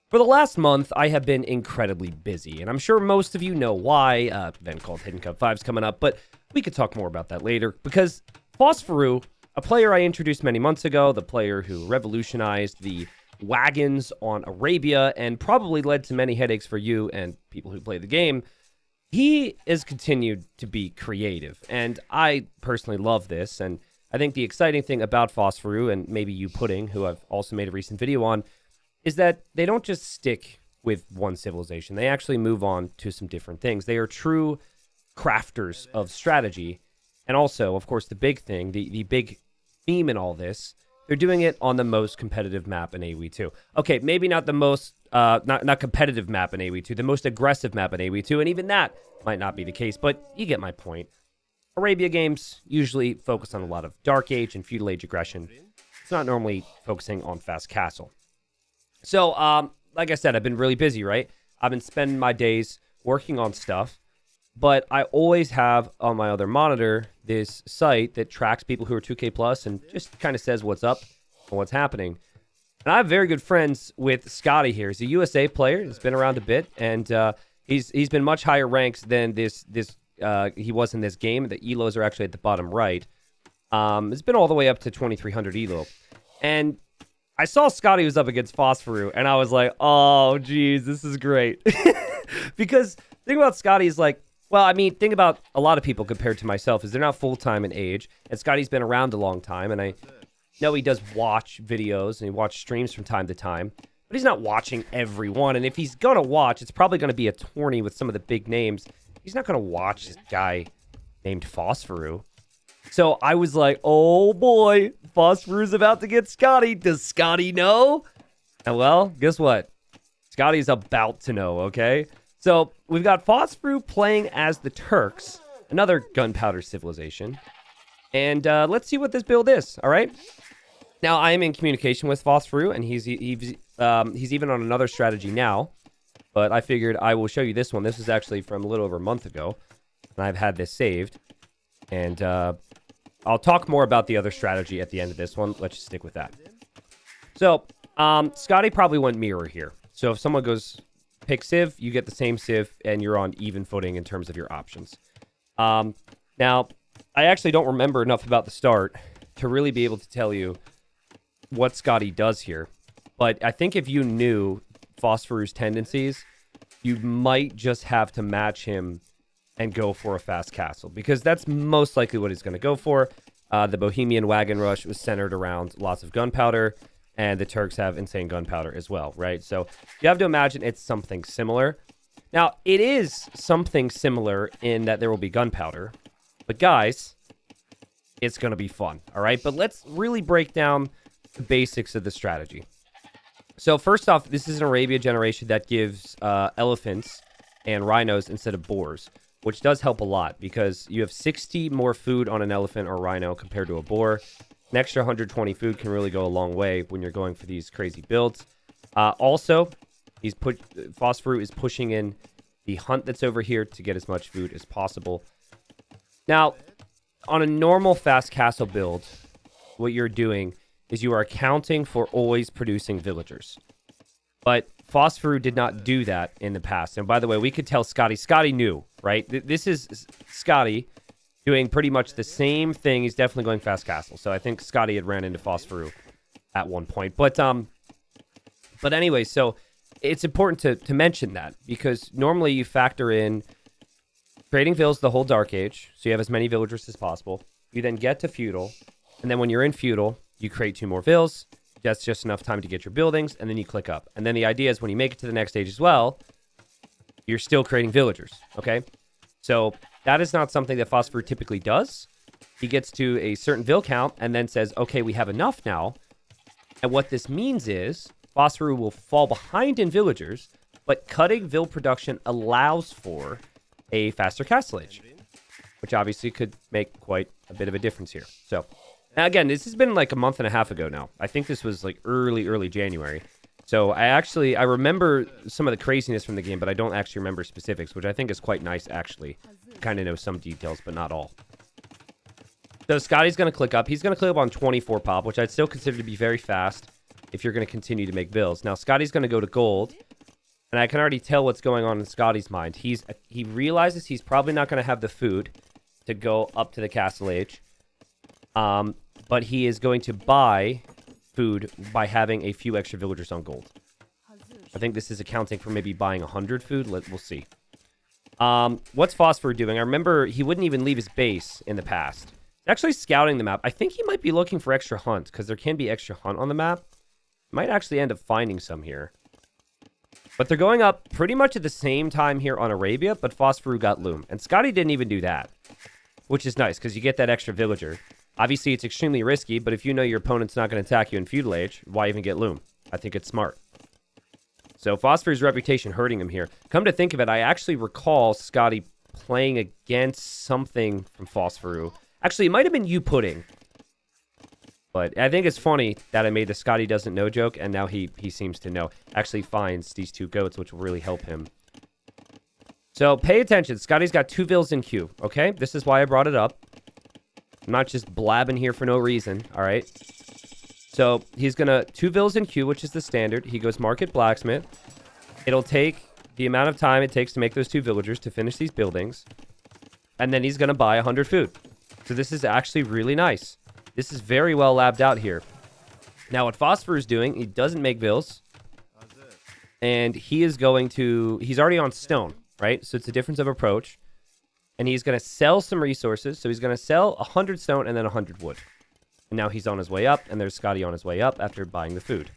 For the last month, I have been incredibly busy, and I'm sure most of you know why. Event called Hidden Cup 5 is coming up, but we could talk more about that later, because Phosphoru, a player I introduced many months ago, the player who revolutionized the wagons on Arabia and probably led to many headaches for you and people who play the game, he has continued to be creative, and I personally love this, and I think the exciting thing about Phosphoru, and maybe you Pudding, who I've also made a recent video on, is that they don't just stick with one civilization. They actually move on to some different things. They are true crafters of strategy. And also, of course, the big thing, the big theme in all this, they're doing it on the most competitive map in AoE2. Okay, maybe not the most, not competitive map in AoE2, the most aggressive map in AoE2, and even that might not be the case, but you get my point. Arabia games usually focus on a lot of Dark Age and Feudal Age aggression. It's not normally focusing on Fast Castle. So, like I said, I've been really busy, right? I've been spending my days working on stuff, but I always have on my other monitor this site that tracks people who are 2K plus and just kind of says what's up and what's happening. And I have very good friends with Scotty here. He's a USA player. He's been around a bit, and he's been much higher ranks than he was in this game. The elos are actually at the bottom right. It's been all the way up to 2300 elo, and I saw Scotty was up against Phosphoru, and I was like, oh, geez, this is great. Because the thing about Scotty is like, well, I mean, think about a lot of people compared to myself is they're not full-time in Age, and Scotty's been around a long time, and I know he does watch videos, and he watches streams from time to time, but he's not watching every one, and if he's going to watch, it's probably going to be a tourney with some of the big names. He's not going to watch this guy named Phosphoru. So I was like, oh boy, Phosphoru's about to get Scotty. Does Scotty know? And well, guess what? Scotty's about to know, okay? So we've got Phosphoru playing as the Turks, another gunpowder civilization. And let's see what this build is, all right? Now, I am in communication with Phosphoru, and he's even on another strategy now. But I figured I will show you this one. This is actually from a little over a month ago, and I've had this saved. And I'll talk more about the other strategy at the end of this one. Let's just stick with that. So, Scotty probably went mirror here. So if someone goes pick Civ, you get the same Civ, and you're on even footing in terms of your options. Now, I actually don't remember enough about the start to really be able to tell you what Scotty does here. But I think if you knew Phosphoru's tendencies, you might just have to match him and go for a fast castle, because that's most likely what he's going to go for. The Bohemian wagon rush was centered around lots of gunpowder, and the Turks have insane gunpowder as well, right? So you have to imagine it's something similar. Now, it is something similar in that there will be gunpowder, but guys, it's going to be fun, all right? But let's really break down the basics of the strategy. So first off, this is an Arabia generation that gives elephants and rhinos instead of boars, which does help a lot because you have 60 more food on an elephant or rhino compared to a boar. An extra 120 food can really go a long way when you're going for these crazy builds. Also, Phosphoru is pushing in the hunt that's over here to get as much food as possible. Now, on a normal fast castle build, what you're doing is you are accounting for always producing villagers. But Phosphoru did not do that in the past. And by the way, we could tell Scotty knew, right? This is Scotty doing pretty much the same thing. He's definitely going fast castle. So I think Scotty had ran into Phosphoru at one point. But anyway, so it's important to mention that because normally you factor in creating villas the whole Dark Age. So you have as many villagers as possible. You then get to feudal. And then when you're in feudal, you create 2 more villas. That's just enough time to get your buildings, and then you click up. And then the idea is when you make it to the next stage as well, you're still creating villagers, okay? So that is not something that Phosphoru typically does. He gets to a certain vill count and then says, okay, we have enough now. And what this means is Phosphoru will fall behind in villagers, but cutting vill production allows for a faster castle age, which obviously could make quite a bit of a difference here. So now, again, this has been like a month and a half ago now. I think this was like early January. So I remember some of the craziness from the game, but I don't actually remember specifics, which I think is quite nice, actually. Kind of know some details, but not all. So Scotty's going to click up. He's going to click up on 24 pop, which I'd still consider to be very fast. if you're going to continue to make bills. Now, Scotty's going to go to gold, and I can already tell what's going on in Scotty's mind. He realizes he's probably not going to have the food to go up to the castle age, but he is going to buy food by having a few extra villagers on gold. I think this is accounting for maybe buying 100 food. We'll see. What's Phosphoru doing? I remember he wouldn't even leave his base in the past. He's actually scouting the map. I think he might be looking for extra hunt, because there can be extra hunt on the map. Might actually end up finding some here. But they're going up pretty much at the same time here on Arabia, but Phosphoru got loom. And Scotty didn't even do that, which is nice, because you get that extra villager. Obviously, it's extremely risky, but if you know your opponent's not going to attack you in feudal age, why even get loom? I think it's smart. So Phosphoru's reputation hurting him here. Come to think of it, I actually recall Scotty playing against something from Phosphoru. Actually, it might have been you pudding. But I think it's funny that I made the Scotty doesn't know joke, and now he seems to know. Actually finds these 2 goats, which will really help him. So pay attention. Scotty's got 2 vills in queue, okay? This is why I brought it up. I'm not just blabbing here for no reason, all right? So he's going to 2 vills in queue, which is the standard. He goes market blacksmith. It'll take the amount of time it takes to make those 2 villagers to finish these buildings. And then he's going to buy 100 food. So this is actually really nice. This is very well labbed out here. Now what Phosphoru is doing, he doesn't make vills. And he is going to... He's already on stone, right? So it's a difference of approach. And he's going to sell some resources. So he's going to sell 100 stone and then 100 wood. And now he's on his way up, and there's Scotty on his way up after buying the food.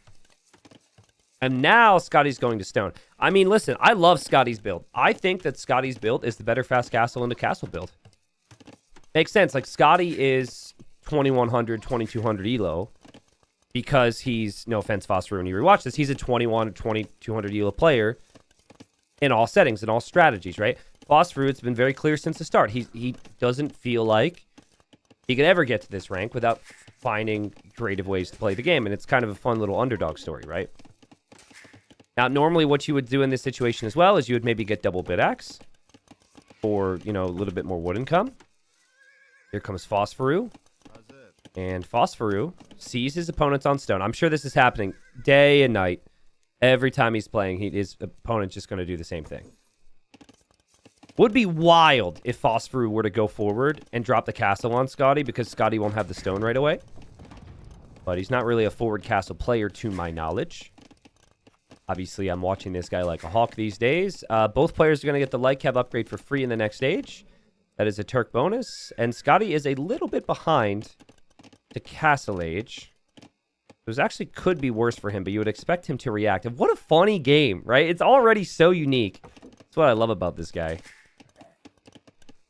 And now Scotty's going to stone. I mean, listen, I love Scotty's build. I think that Scotty's build is the better fast castle into castle build. Makes sense. Like, Scotty is 2100, 2200 elo because he's, no offense, Phosphoru, when you rewatch this, he's a 21 or 2200 elo player in all settings, in all strategies, right? Phosphoru, it's been very clear since the start. He doesn't feel like he could ever get to this rank without finding creative ways to play the game. And it's kind of a fun little underdog story, right? Now, normally what you would do in this situation as well is you would maybe get double bid axe for, you know, a little bit more wood income. Here comes Phosphoru. And Phosphoru sees his opponents on stone. I'm sure this is happening day and night. Every time he's playing, his opponent's just going to do the same thing. Would be wild if Phosphoru were to go forward and drop the castle on Scotty, because Scotty won't have the stone right away. But he's not really a forward castle player to my knowledge. Obviously, I'm watching this guy like a hawk these days. Both players are going to get the light cab upgrade for free in the next stage. That is a Turk bonus. And Scotty is a little bit behind to castle age. It actually could be worse for him, but you would expect him to react. And what a funny game, right? It's already so unique. That's what I love about this guy.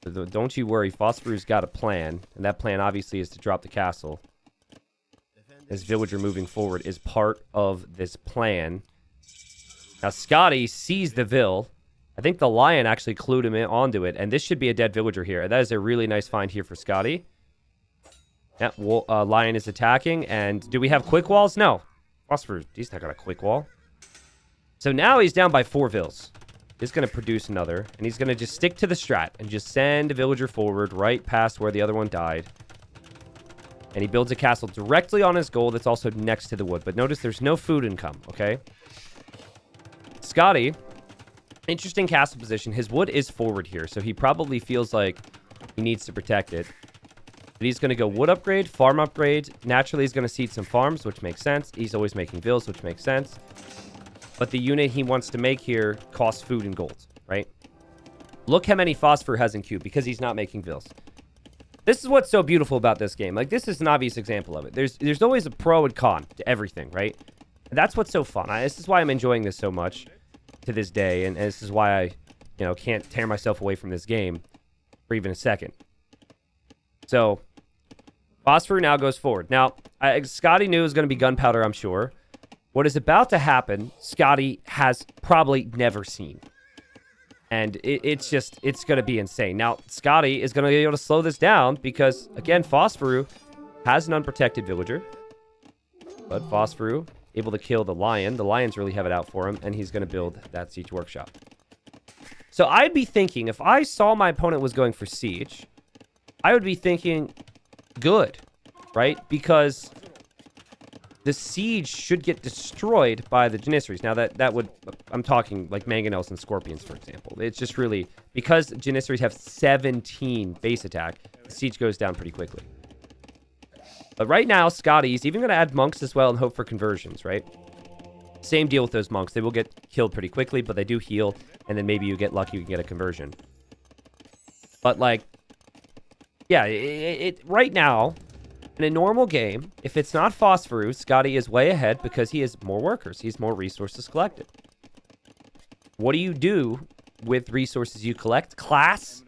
So don't you worry, Phosphoru's got a plan, and that plan obviously is to drop the castle. His villager moving forward is part of this plan. Now Scotty sees the vill. I think the lion actually clued him onto it, and this should be a dead villager here. That is a really nice find here for Scotty. Yeah, lion is attacking, and do we have quick walls? No. Phosphoru, he's not got a quick wall. So now he's down by 4 vills. He's going to produce another, and he's going to just stick to the strat and just send a villager forward right past where the other one died. And he builds a castle directly on his goal that's also next to the wood. But notice there's no food income, okay? Scotty, interesting castle position. His wood is forward here, so he probably feels like he needs to protect it. But he's going to go wood upgrade, farm upgrade. Naturally, he's going to seed some farms, which makes sense. He's always making vills, which makes sense. But the unit he wants to make here costs food and gold, right? Look how many Phosphoru has in queue because he's not making vills. This is what's so beautiful about this game. Like, this is an obvious example of it. There's always a pro and con to everything, right? And that's what's so fun. This is why I'm enjoying this so much to this day. And this is why I, can't tear myself away from this game for even a second. So, Phosphoru now goes forward. Now, Scotty knew it was going to be gunpowder, I'm sure. What is about to happen, Scotty has probably never seen. And it's going to be insane. Now, Scotty is going to be able to slow this down because, again, Phosphoru has an unprotected villager. But Phosphoru able to kill the lion. The lions really have it out for him, and he's going to build that siege workshop. So I'd be thinking, if I saw my opponent was going for siege, I would be thinking, good, right? Because the siege should get destroyed by the Janissaries. Now, that would... I'm talking like mangonels and scorpions, for example. It's just really... Because Janissaries have 17 base attack, the siege goes down pretty quickly. But right now, Scotty's even going to add monks as well and hope for conversions, right? Same deal with those monks. They will get killed pretty quickly, but they do heal. And then maybe you get lucky, you can get a conversion. But, like... Yeah, right now, in a normal game, if it's not Phosphoru, Scotty is way ahead because he has more workers. He's more resources collected. What do you do with resources you collect? Class?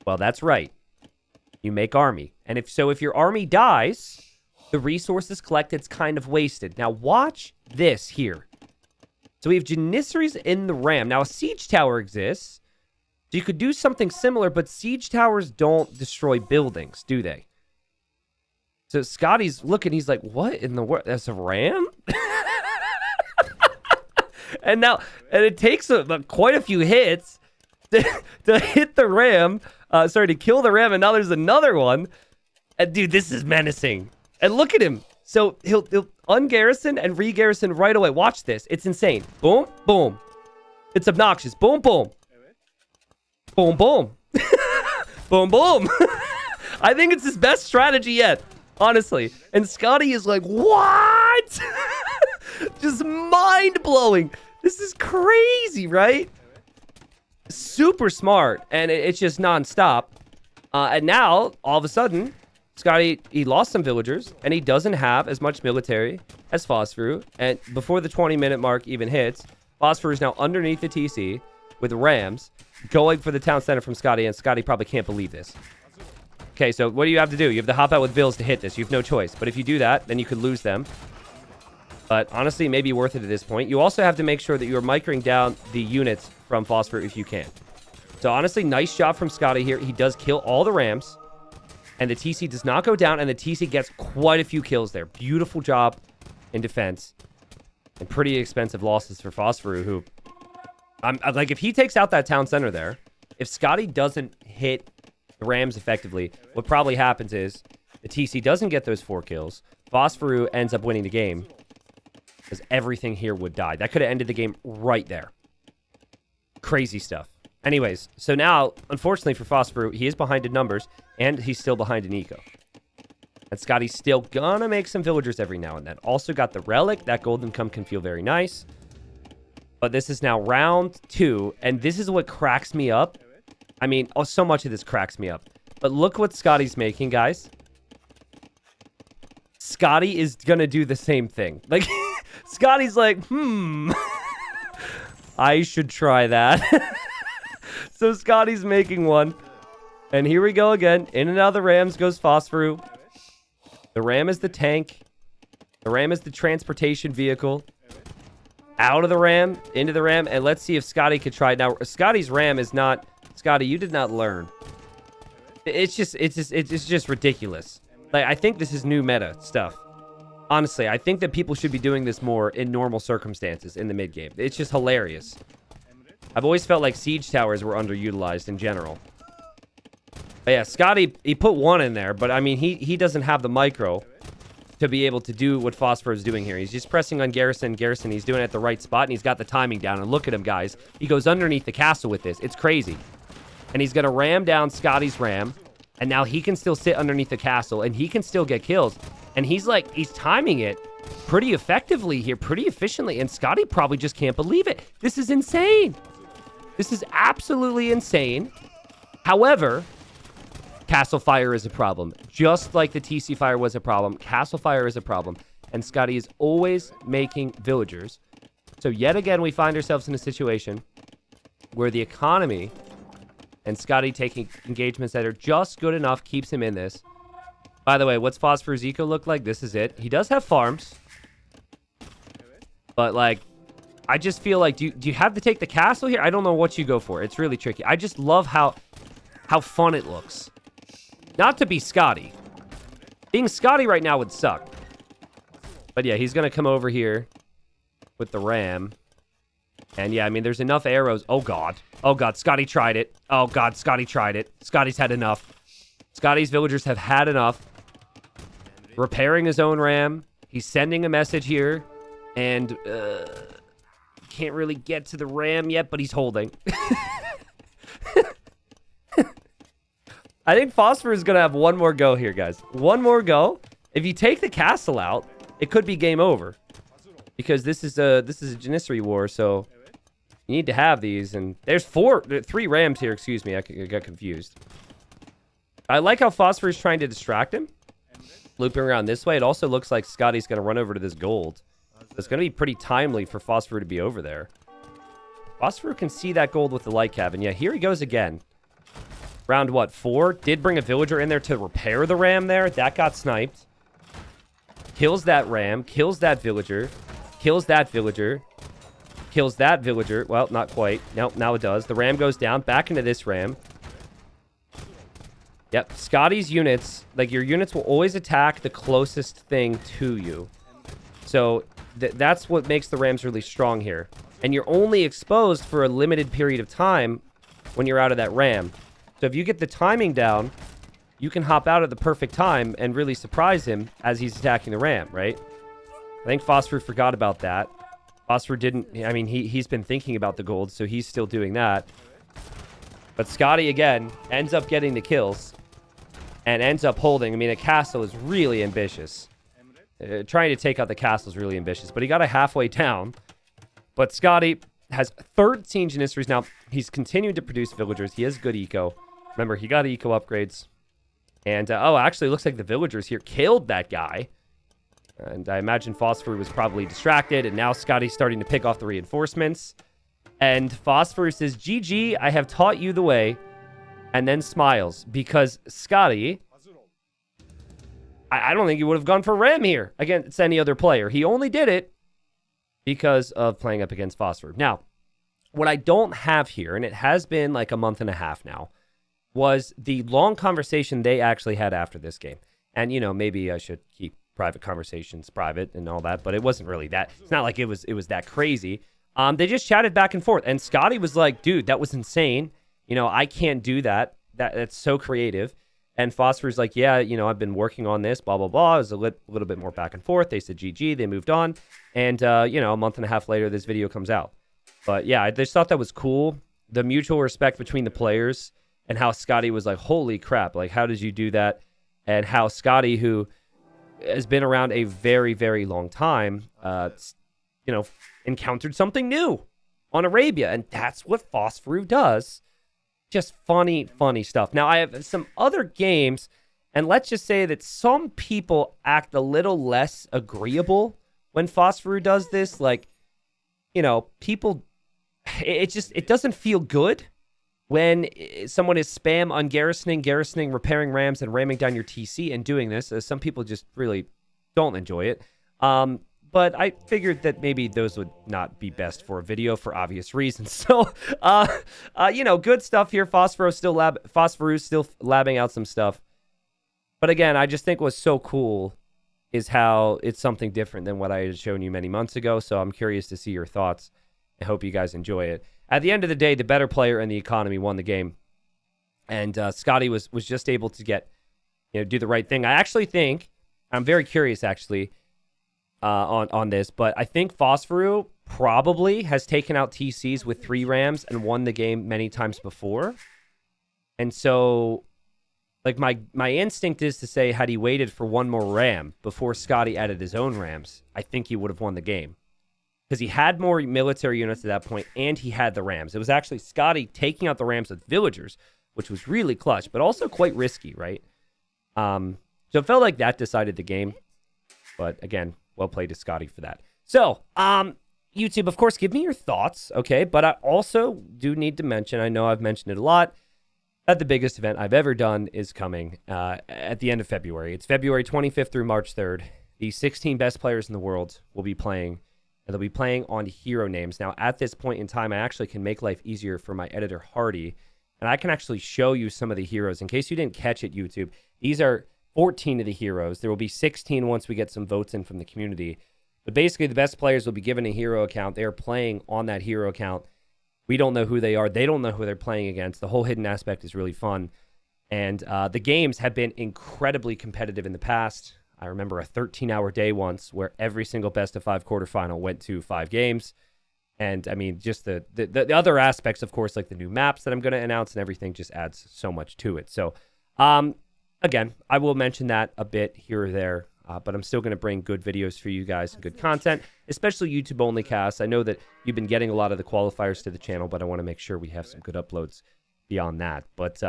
Well, that's right. You make army. And if your army dies, the resources collected's kind of wasted. Now, watch this here. So we have Janissaries in the ram. Now, a siege tower exists. So you could do something similar, but siege towers don't destroy buildings, do they? So Scotty's looking, he's like, what in the world? That's a ram? and it takes quite a few hits to hit the ram. To kill the ram, and now there's another one. And dude, this is menacing. And look at him. So he'll ungarrison and re-garrison right away. Watch this. It's insane. Boom, boom. It's obnoxious. Boom, boom. Boom, boom. Boom, boom. I think it's his best strategy yet, honestly. And Scotty is like, what? Just mind-blowing. This is crazy, right? Super smart. And it's just non-stop. And now, all of a sudden, Scotty, he lost some villagers, and he doesn't have as much military as Phosphoru. And before the 20-minute mark even hits, Phosphoru is now underneath the TC with rams going for the town center from Scotty, and Scotty probably can't believe this. Okay, so what do you have to do? You have to hop out with vills to hit this. You have no choice. But if you do that, then you could lose them. But honestly, it may be worth it at this point. You also have to make sure that you are micring down the units from Phosphoru if you can. So honestly, nice job from Scotty here. He does kill all the rams. And the TC does not go down, and the TC gets quite a few kills there. Beautiful job in defense. And pretty expensive losses for Phosphoru, who... like, if he takes out that town center there, if Scotty doesn't hit the rams effectively, what probably happens is the TC doesn't get those 4 kills. Phosphoru ends up winning the game because everything here would die. That could have ended the game right there. Crazy stuff. Anyways, so now, unfortunately for Phosphoru, he is behind in numbers, and he's still behind in eco. And Scotty's still gonna make some villagers every now and then. Also got the relic. That golden come can feel very nice. But this is now round 2, and this is what cracks me up. I mean, so much of this cracks me up. But look what Scotty's making, guys. Scotty is gonna do the same thing. Like, Scotty's like, I should try that. So Scotty's making one. And here we go again. In and out of the rams goes Phosphoru. The ram is the tank. The ram is the transportation vehicle. Out of the ram, into the ram, and let's see if Scotty could try. Now, Scotty's ram is not... Scotty, you did not learn. It's just ridiculous. Like, I think this is new meta stuff. Honestly, I think that people should be doing this more in normal circumstances in the mid-game. It's just hilarious. I've always felt like siege towers were underutilized in general. But yeah, Scotty, he put 1 in there, but I mean, he doesn't have the micro to be able to do what Phosphoru is doing here. He's just pressing on Garrison. He's doing it at the right spot, and he's got the timing down. And look at him, guys. He goes underneath the castle with this. It's crazy. And he's going to ram down Scotty's ram, and now he can still sit underneath the castle, and he can still get kills. And he's timing it pretty effectively here, pretty efficiently, and Scotty probably just can't believe it. This is insane. This is absolutely insane. However... Castle fire is a problem. Just like the TC fire was a problem, castle fire is a problem. And Scotty is always making villagers. So yet again, we find ourselves in a situation where the economy and Scotty taking engagements that are just good enough keeps him in this. By the way, what's Phosphoru's eco look like? This is it. He does have farms. But, like, I just feel like, do you have to take the castle here? I don't know what you go for. It's really tricky. I just love how fun it looks. Not to be Scotty. Being Scotty right now would suck. But yeah, he's going to come over here with the ram. And yeah, I mean, there's enough arrows. Oh, God. Oh, God. Scotty tried it. Oh, God. Scotty tried it. Scotty's had enough. Scotty's villagers have had enough. Repairing his own ram. He's sending a message here, and can't really get to the ram yet, but he's holding. I think Phosphoru is going to have one more go here, guys. One more go. If you take the castle out, it could be game over. Because this is a Janissary war, so you need to have these. And there's 3 rams here, excuse me. I got confused. I like how Phosphoru is trying to distract him. Looping around this way. It also looks like Scotty's going to run over to this gold. It's going to be pretty timely for Phosphoru to be over there. Phosphoru can see that gold with the light cabin. Yeah, here he goes again. Round, what, 4? Did bring a villager in there to repair the ram there. That got sniped. Kills that ram. Kills that villager. Kills that villager. Kills that villager. Well, not quite. Nope, now it does. The ram goes down. Back into this ram. Yep, Scotty's units, like your units will always attack the closest thing to you. So that's what makes the rams really strong here. And you're only exposed for a limited period of time when you're out of that ram. So if you get the timing down, you can hop out at the perfect time and really surprise him as he's attacking the ram, right? I think Phosphoru forgot about that. Phosphoru didn't, I mean, he's been thinking about the gold, so he's still doing that. But Scotty, again, ends up getting the kills and ends up holding. I mean, a castle is really ambitious. Trying to take out the castle is really ambitious, but he got a halfway down. But Scotty has 13 Janissaries now. He's continuing to produce villagers. He has good eco. Remember, he got eco upgrades. And, oh, actually, it looks like the villagers here killed that guy. And I imagine Phosphoru was probably distracted, and now Scotty's starting to pick off the reinforcements. And Phosphoru says, GG, I have taught you the way, and then smiles. Because Scotty, I don't think he would have gone for ram here against any other player. He only did it because of playing up against Phosphoru. Now, what I don't have here, and it has been like a month and a half now, was the long conversation they actually had after this game. And, you know, maybe I should keep private conversations private and all that, but it wasn't really that. It's not like it was that crazy. They just chatted back and forth, and Scotty was like, dude, that was insane. You know, I can't do that. That's so creative. And Phosphoru's like, yeah, you know, I've been working on this, blah, blah, blah. It was a little bit more back and forth. They said GG. They moved on. And, you know, a month and a half later, this video comes out. But, yeah, I just thought that was cool. The mutual respect between the players and how Scotty was like, holy crap, like, how did you do that? And how Scotty, who has been around a very, very long time, you know, encountered something new on Arabia. And that's what Phosphoru does. Just funny, funny stuff. Now, I have some other games, and let's just say that some people act a little less agreeable when Phosphoru does this. Like, you know, people, it doesn't feel good when someone is spam on garrisoning, repairing rams, and ramming down your TC and doing this. Some people just really don't enjoy it. But I figured that maybe those would not be best for a video for obvious reasons. So, you know, good stuff here. Phosphoru still labbing out some stuff. But again, I just think what's so cool is how it's something different than what I had shown you many months ago. So I'm curious to see your thoughts. I hope you guys enjoy it. At the end of the day, the better player in the economy won the game. And Scotty was just able to get, you know, do the right thing. I actually think, I'm very curious actually, on this, but I think Phosphoru probably has taken out TCs with 3 rams and won the game many times before. And so, like, my instinct is to say, had he waited for one more ram before Scotty added his own rams, I think he would have won the game. Because he had more military units at that point, and he had the rams. It was actually Scotty taking out the rams with villagers, which was really clutch, but also quite risky, right? So it felt like that decided the game. But again, well played to Scotty for that. So, YouTube, of course, give me your thoughts, okay? But I also do need to mention, I know I've mentioned it a lot, that the biggest event I've ever done is coming at the end of February. It's February 25th through March 3rd. The 16 best players in the world will be playing, and they'll be playing on hero names. Now, at this point in time, I actually can make life easier for my editor, Hardy, and I can actually show you some of the heroes. In case you didn't catch it, YouTube, these are 14 of the heroes. There will be 16 once we get some votes in from the community. But basically, the best players will be given a hero account. They are playing on that hero account. We don't know who they are. They don't know who they're playing against. The whole hidden aspect is really fun. And the games have been incredibly competitive in the past. I remember a 13-hour day once where every single best of 5 quarterfinal went to 5 games. And I mean, just the other aspects, of course, like the new maps that I'm going to announce and everything just adds so much to it. So, again, I will mention that a bit here or there, but I'm still going to bring good videos for you guys and good content, especially YouTube only casts. I know that you've been getting a lot of the qualifiers to the channel, but I want to make sure we have some good uploads beyond that. But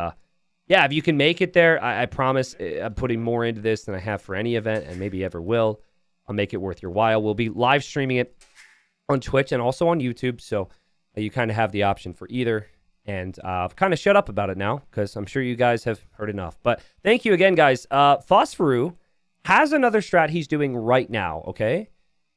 yeah, if you can make it there, I promise I'm putting more into this than I have for any event and maybe ever will. I'll make it worth your while. We'll be live streaming it on Twitch and also on YouTube, so you kind of have the option for either. And I've kind of shut up about it now because I'm sure you guys have heard enough. But thank you again, guys. Phosphoru has another strat he's doing right now, okay?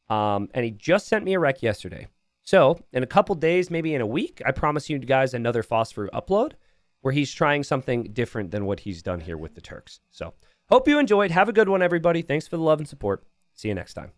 And he just sent me a rec yesterday. So in a couple days, maybe in a week, I promise you guys another Phosphoru upload where he's trying something different than what he's done here with the Turks. So hope you enjoyed. Have a good one, everybody. Thanks for the love and support. See you next time.